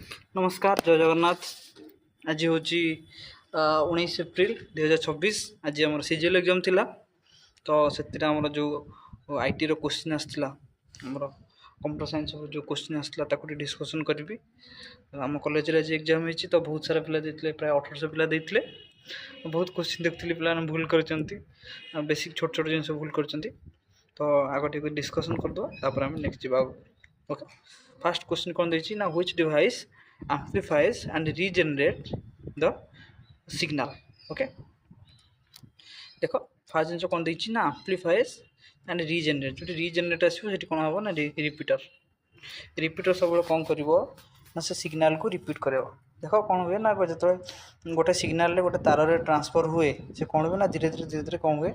नमस्कार जय जगन्नाथ। आज हूँ 19 एप्रिल 2026। आज आम सीजीएल एग्जाम थिला तो से आमर जो आईटी क्वेश्चन आसाला आमर कंप्यूटर साइंस जो क्वेश्चन आसाला ताकू डिस्कसन करी। आम कॉलेज आज एग्जाम होती तो बहुत सारा पिला देते प्राय 1800 पिला देते। बहुत क्वेश्चन देखते पिला भूल कर बेसिक छोट छोट जिन भूल कर तो आगे टी डिस्कसन करदे आम नेक्स्ट जा। ओके फर्स्ट क्वेश्चन कौन देछि ना which device amplifies and regenerate the signal। Okay देखो फास्ट जिन कौन देछि ना amplifies and regenerate। जो regenerate आसो सेठी कौन हबो ना रिपीटर सब कौन करिवो ना से सिग्नल को रिपीट करेवो। देखो कौन हुए ना जो गोटे सिग्नल रे गोटे तार रे ट्रांसफर हुए से कौन हुए ना धीरे धीरे कौन हुए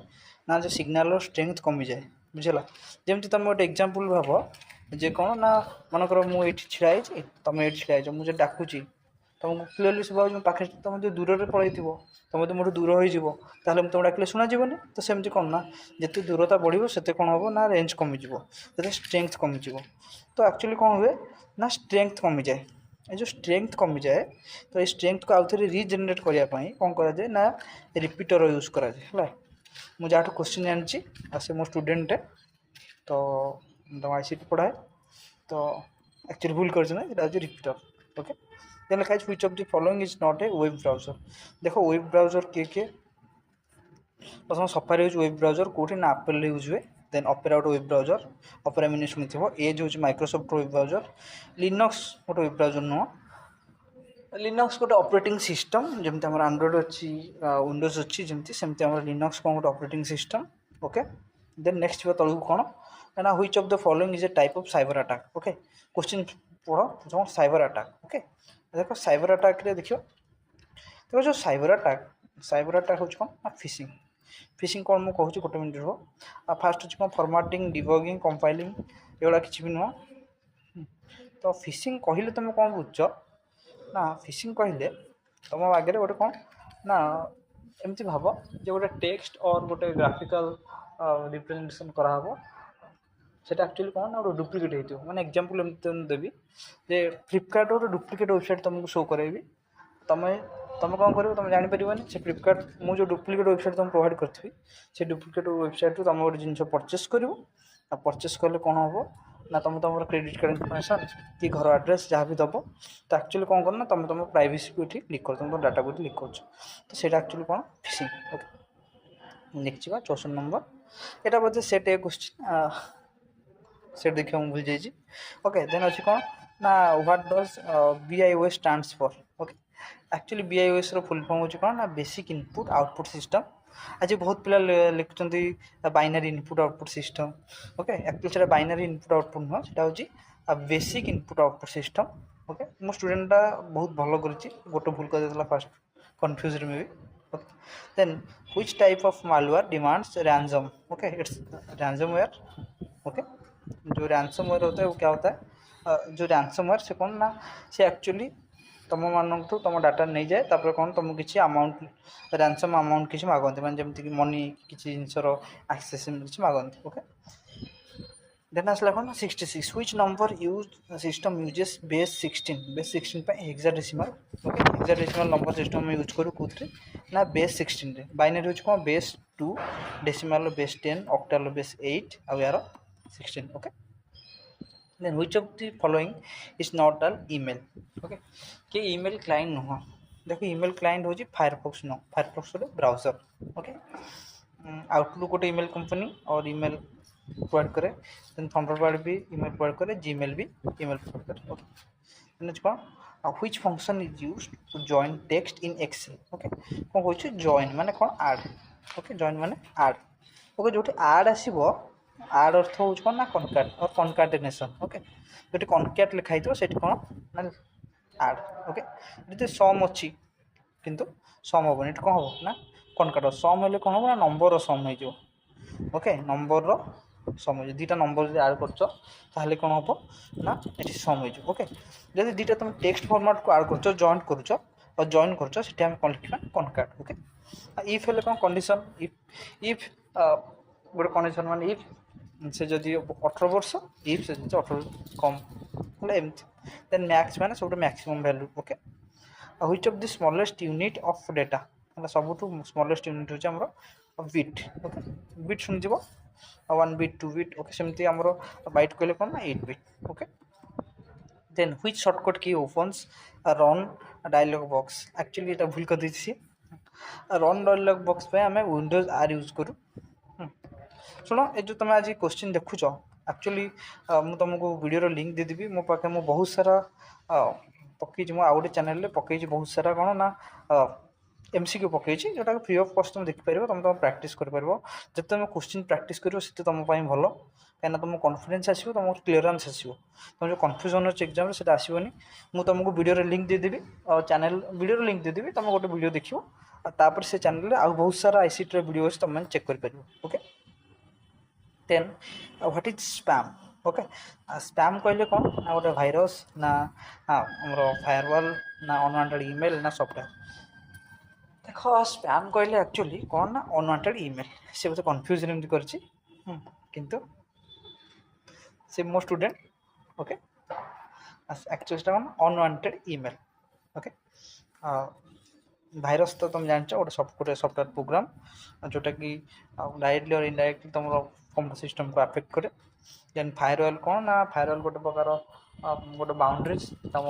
ना जो सिग्नल स्ट्रेंथ कमी जाए। बुझला जमती तुम गोटे एग्जांपल भाव जे कौन ना मनकर मुझे छिड़ाई तुम ये छिड़ाई मुझे डाकुची तुमको क्लीयरली शुभा पाखे तुम जो दूर में पलैथ तुम जो मोटू दूर हो तुम डाकिले शुणाजीवन। तो सेमती कौन ना जिते दूरता बढ़ो से कौन हम ना रेंज कमिज जो स्ट्रेंथ कमिज। तो एक्चुअली कौन हुए ना स्ट्रेंथ कमी जाए। ये जो स्ट्रेंथ कमी जाए तो ये स्ट्रेंथ को आउ थे रिजेनरेट करने कौन कराए ना रिपीटर यूज कराए। मुझे जहाँ क्वेश्चन जानी से मो स्टूडेंट तो आईसीटी पढ़ाए तो एक्चुअली भूल कर रिपीटर। ओके देन लिखा है which of the following is not a web browser. देखो वेब ब्राउजर किए प्रथम सफारी यूज वेब ब्राउजर कौटी ना एप्पल यूज हुए। देन ऑपेरा गोटे वेब ब्राउजर ऑपेरा मिनी शुणी एज हूँ माइक्रोसॉफ्ट वेब ब्राउजर। लिनक्स गोटे वेब ब्राउजर नुह लिनक्स गोटे ऑपरेटिंग सिस्टम जमती आम एंड्रॉइड अच्छी विंडोज अच्छी जमती सेमती आम लिनक्स कौन गोटे operating system. Okay then next तलू कौन ना which of the following is a type of cyber attack. Okay question पढ़ो साइबर अटैक। ओके देखो साइबर अटैक रे देखो जो साइबर अटैक हूँ कौन ना फिशिंग। फिशिंग कौन मुझे कहूँ गोटे मिनट रो फास्ट हूँ कौन फॉर्मेटिंग डिबगिंग कंपाइलिंग एगुड़ा किसी भी नुह। तो फिशिंग कहले तुम कौन बुझ ना फिशिंग कहले तुम आगे गोटे कौन ना एमती भाव जो गोटे टेक्स्ट और गोटे ग्राफिकल रिप्रेजेंटेशन कराहब सेटा एक्चुअली कौन ना डुप्लिकेट हो मैंने एग्जांपल देवी जे फ्लिपकार्ट गोटे डुप्लिकेट वेबसाइट तुमको शो करेबी तुम तुम कौन कर तुम जापर से फ्लिपकार्ट मुझे डुप्लिकेट वेबसाइट तुम प्रोवाइड करी से डुप्लिकेट वेबसाइट तुम गोटे जिन परचेस कर परचेस कले कौन हम ना तुम तुम क्रेडिट कार्ड इनफर्मेशन कि घर एड्रेस जहाँ भी दब तो एक्चुअली कौन करना तुम तुम प्राइवेसी को ये लिक कर तुम डाटा को लिक कर तो सेटा एक्चुअली कौन फिशिंग। ओके नेक्स्ट जा 64 नंबर यहाँ बोधे सेट ए क्वेश्चन सेट देखिए मुझे भूल जाइए। ओके देन अच्छी कौन ना what does BIOS stands for. Okay actually BIOS रो फुल फॉर्म हो कौन ना बेसिक इनपुट आउटपुट सिस्टम। आज बहुत पिला लिखुं binary input output system. Okay actually से बाइनरी इनपुट आउटपुट नुह से basic input output system. Okay मो स्टूडेंटा बहुत भल कर गोटे भूल कर फास्ट कन्फ्यूज में भी। Okay then which type of malware demands ransom. Okay it's ransomware. Okay जो रैंसमवेयर होता है वो क्या होता है जो रैंसमवेयर से कौन ना से एक्चुअली तुम मान तुम डाटा नहीं जाए तापर कौन तुमको किसी अमाउंट रैंसम अमाउंट किसी मागती मैंने जमीक मनी किसी जिनसर एक्सेस किसी मागती। ओके देन आसला कौन 66 which number use system uses base 16 पे hexadecimal. Okay hexadecimal number system में यूज करूँ कौन ना बेस 16 रे बाइनरी यूज कौन base 2 decimal base 10 octal base 8 आ यार 16। Okay then which of the following is not an email। Okay कि email client नुह। देखो ईमेल क्लाइंट हो फायरफॉक्स नुह फायरफॉक्स गोटे ब्राउजर। ओके आउटलुक गोटे ईमेल कंपनी और ईमेल प्रोवाइड करे देन थंडरबर्ड भी ईमेल प्रोवाइड करे जीमेल भी ईमेल प्रोवाइड करे। ओके कौन which function is used to join text in Excel. Okay कौन कहूँ जॉइन माने कौन ऐड। ओके जॉइन माने ऐड। ओके जो ऐड आसो आड अर्थ हूँ कौन ना कनकाट और कनकाटेनेशन। ओके जो कनकाट लिखाई से कौन ना आड। ओके ये सम अच्छी किंतु सम हम ये कौन हम ना कनकाट सम हेल्ले कौन हम ना नंबर सम हो। ओके नंबर सम हो दुटा नंबर आड कर कौन हम ना ये सम हो। ओके जब दुटा तुम टेक्स्ट फॉर्मेट को आड कर जॉइंट कर और जॉइन कर कौन लिखा कनकाट। ओके इफ हेल्ले कौन कंडीशन इफ गोटे कंडीशन मान इफ से जदि 18 वर्ष इफ से 18 कम है एमती देन मैक्स माने सब maximum value okay which of the smallest unit of data है सब स्मॉलेस्ट यूनिट होची हमरो बिट ओके बिट सुन जीवो 1 बिट 2 बिट ओके सेमती हमरो बाइट कहले कोन 8 bit okay then which shortcut key opens run dialog box actually এটা ভুল করে দিছি रन डायलॉग बॉक्स पे हमें विंडोज आर यूज करू शुण ये जो तुम आज क्वेश्चन देखुच एक्चुअली मुझे तुमको वीडियो लिंक देदेवी मो पाखे मु बहुत सारा पकई मु आउ गोटे चैनल पकई बहुत सारा कौन ना एमसीक्यू पकई जोटा फ्री ऑफ कॉस्ट तुम देखिपर तुम तुम प्रैक्टिस कर जिते तुम क्वेश्चन प्रैक्टिस कर तुम भल कहीं तुम कॉन्फिडेंस आसो तुम क्लीयरेंस आसो तुम जो कन्फ्यूजन अच्छे एग्जाम से आसोनी मुझे तुमको वीडियो लिंक देदेवी और चैनल वीडियो लिंक देदेवी तुम गोटे वीडियो देखो तापर से चैनल आउ बहुत सारा आईसीटी वीडियो अच्छे तुम चेक कर okay then what is spam okay spam कहले कौन ना गोटे भाइरस ना हमरो फायरवॉल ना अनवांटेड ईमेल ना सॉफ्टवेयर देख स्पैम कहले एक्चुअली कौन ना अनवांटेड ईमेल से बहुत कन्फ्यूजन एमती करछि किंतु से मो स्टूडेंट ओके एक्चुअली कौन अनवांटेड ईमेल ओके भाइरस तो तुम जान गोटे सॉफ्टवेयर प्रोग्राम जोटा कि डायरेक्टली और इनडायरेक्टली तुम कंप्यूटर सिस्टम को अफेक्ट करे देन फायरवॉल कौन ना फायरवॉल गोटे प्रकार गोटे बाउंड्रीज तुम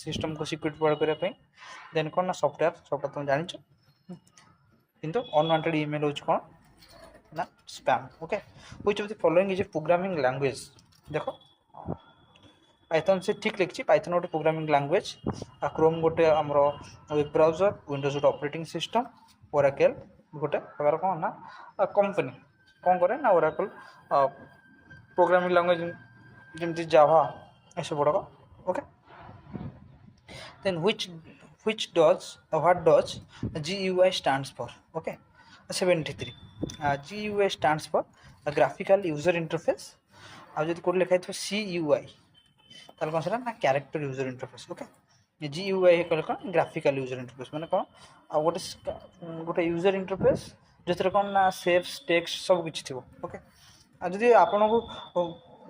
सिस्टम को सिक्योरिटी प्रोवाइड करने देन कौन ना सॉफ्टवेयर तुम जान किंतु अनवांटेड ईमेल हो कौन ना spam okay which of the following is A programming language देखो पाइथन से ठीक लिखी पाइथन गोटे प्रोग्रामिंग लैंग्वेज क्रोम गोटे आमर वेब ब्राउजर विंडोज गोटे ऑपरेटिंग सिस्टम ओराकल गोटे प्रकार कौन ना कंपनी कौन करे ना ओराकल प्रोग्रामिंग लैंग्वेज जमती जावा ऐसे गुड़ाक okay then which does what does GUI stands for okay 73 GUI stands for graphical user interface आ जब कोड लिखा है CUI ताल कौन ना character user interface okay GUI कहले कौन ग्राफिकल यूजर इंटरफेस माने कौन आ गोटे गोटे यूजर इंटरफेस जो कौन ना सेव्स टेक्स्ट सब किछि थिबो ओके आ जदि आपन को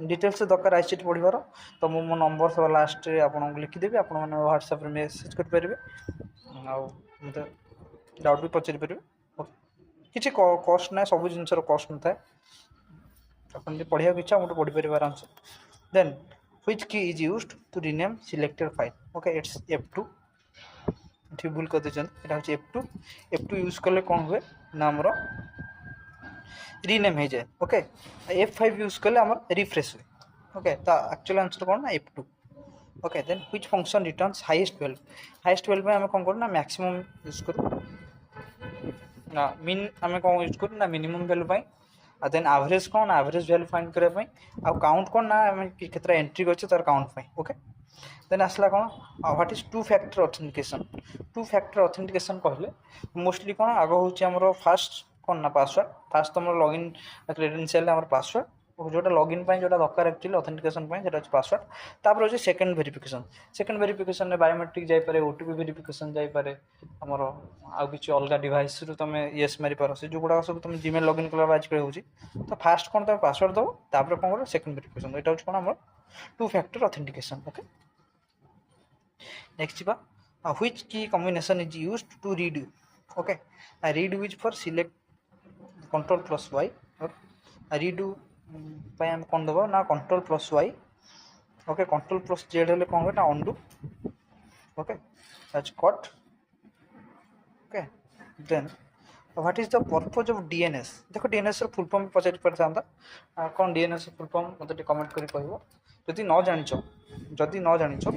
डिटेल्स दरकार आईसीटी पढ़िबार तो मो नंबर सब लास्ट रे आपन को लिखि देबी आपन माने व्हाट्सएप रे मेसेज कर परिबे आ मते डाउट भी पचरि परिबे ओके किछि कॉस्ट ना सब जिंस रो कॉस्ट न थाए अपन जे पढ़िया इच्छा मोटे पढ़ि परिबे आराम से then which key is used to rename selected file okay it's f2 ठीक भूल कर देछन एटा होची f2 यूज करले कोन हुए ना हमरो रीनेम हो जाए ओके f5 यूज करले हमर रिफ्रेश हुए ओके तो एक्चुअल आंसर कोन ना f2 okay then which function returns highest value में हम कोन करू ना मैक्सिमम यूज करू ना मीन हम कोन यूज करू ना मिनिमम वैल्यू पाई आ देन एवरेज कौन एवरेज वैल्यू फाइंड करे पई आ काउंट कौन ना केतरा एंट्री गछ तार काउंट पई ओके देन आसला कौन what is to factor authentication कहले मोस्टली कौन आगो होची हमरो फर्स्ट कौन ना पासवर्ड फर्स्ट हमरो लॉगिन क्रेडेंशियल हमरो पासवर्ड जोटा लॉगिन पई जोटा दरकार एक्चुअली ऑथेंटिकेशन पई जेटा पासवर्ड तापर होची सेकंड वेरिफिकेशन ने बायोमेट्रिक जाय पारे ओटीपी वेरिफिकेशन जाय पारे हमरो आ किछि अलगा डिवाइस रु तमे यस मारी पारो से जो गुडा सब तमे जीमेल लॉगिन करला बाज करे होची तो फर्स्ट कोन तमे पासवर्ड दो तापर कोन करो सेकंड वेरिफिकेशन एटा होची कोन हमरो two factor authentication okay next बा which key combination is used to redo okay redo is for select control plus Y और रीड पाई हम कोन दबो ना control plus Y okay control plus Z हेले कोन होता undo okay that's cut okay then what is the purpose of DNS देखो डीएनएस रो फुल फॉर्म पचारि परथांदा कोन डीएनएस रो फुल फॉर्म मते कमेंट करी कहबो जदि न जानिचो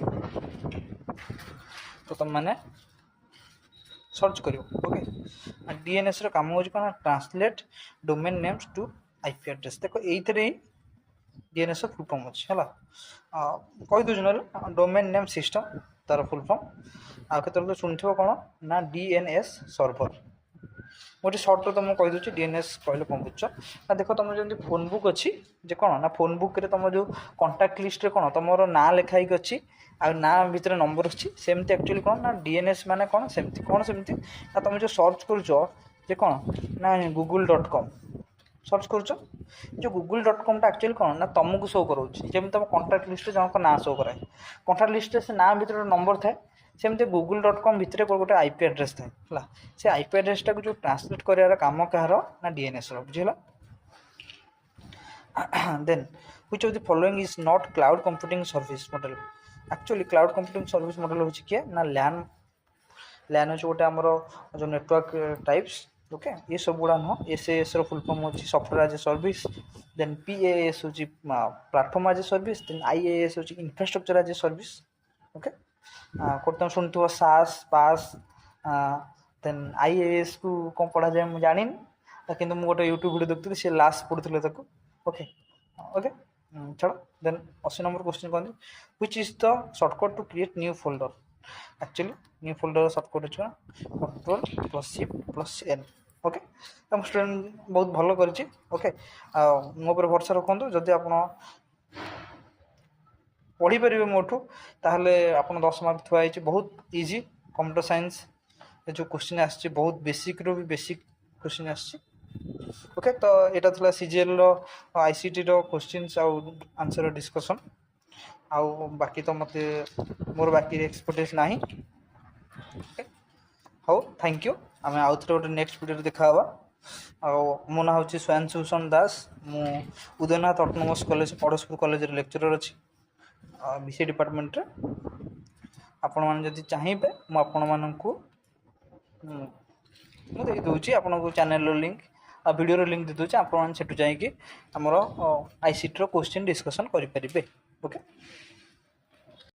तो तुम माने सर्च करियो ओके डीएनएस रो काम होज कोन translate domain names to IP address देखो एइथरे डीएनएस रो फुल फॉर्म अछि हला कहि दु जन डोमेन नेम सिस्टम तार फुल फॉर्म आ केतर तो सुनथिबो कोन ना डीएनएस सर्वर गोटे सर्ट तुम कही दूसरी डीएनएस कहले कौन बुझ ना देख तुम जमी फोन बुक अच्छी जे कौन ना फोन बुक रे तुम जो कंटाक्ट लिस्ट रे कौन तुम ना लिखाई अच्छी आ ना भितर नंबर अच्छी सेमती एक्चुअली कौन ना डीएनएस माने कौन सेमती ना तुम जो सर्च कर कौन ना google.com सर्च कर जो google.com टा एक्चुअली कौन ना तुमको शो करोछि जेम तुम कांटेक्ट लिस्ट जनक ना शो कराए कांटेक्ट लिस्ट से ना भीतर नंबर थाए सेमती google.com भितर गोटे आईपी एड्रेस थाए हला से आईपी एड्रेस टा को जो ट्रांसलेट करियार काम कहार ना डीएनएस रो बुझिला then which of the following is not cloud computing service model actually cloud computing service model होछि के ना LAN होछि गोटे हमरो जो नेटवर्क टाइप्स ओके ये सब गुड़ा न एसएएस रो फुल फॉर्म होछि software as a service then PaaS होछि platform as a service then IaaS होछि infrastructure as a service okay कोतम सुनथुवा SaaS PaaS देन आईएएस को कोन पढा जाय मु जानिन किंतु मु गोटे YouTube वीडियो देखथि से लास्ट पढुथले ताको ओके ओके चलो देन 80 नंबर क्वेश्चन कहंदी which is the shortcut to create new folder actually new folder shortcut अछि Ctrl+Shift+N ओके हम स्टूडेंट बहुत भलो करछि ओके मो पर भरोसा रखंतु जदि आपण पढ़ी परिबे मोठू ताहले आपण 10 मार्क थुआ आइछि बहुत इजी कंप्यूटर साइंस जो क्वेश्चन आछि बहुत बेसिक रो भी बेसिक क्वेश्चन आछि ओके तो एटा थला सीजीएल रो आईसीटी रो क्वेश्चंस आ आंसर डिस्कशन आ बाकी तो मते मोर बाकी एक्सपर्टीज नाही ओके हो थैंक यू आमे आउथरे गोटे नेक्स्ट वीडियो देखा हवा आ मो ना होची स्वयंभूषण दास मु उदयनाथ ऑटोनोमस कॉलेज पड़ोसपुर कॉलेज रे लेक्चरर अछि बीसी डिपार्टमेंट रे आपण मान जदि चाहिबे मु आपण माननकु मु दे दोची आपण को चैनल रो लिंक आ वीडियो रो लिंक दे दोची आपण मान सेटु जाई कि हमरो आईसीटी रो क्वेश्चन डिस्कशन करि परिबे ओके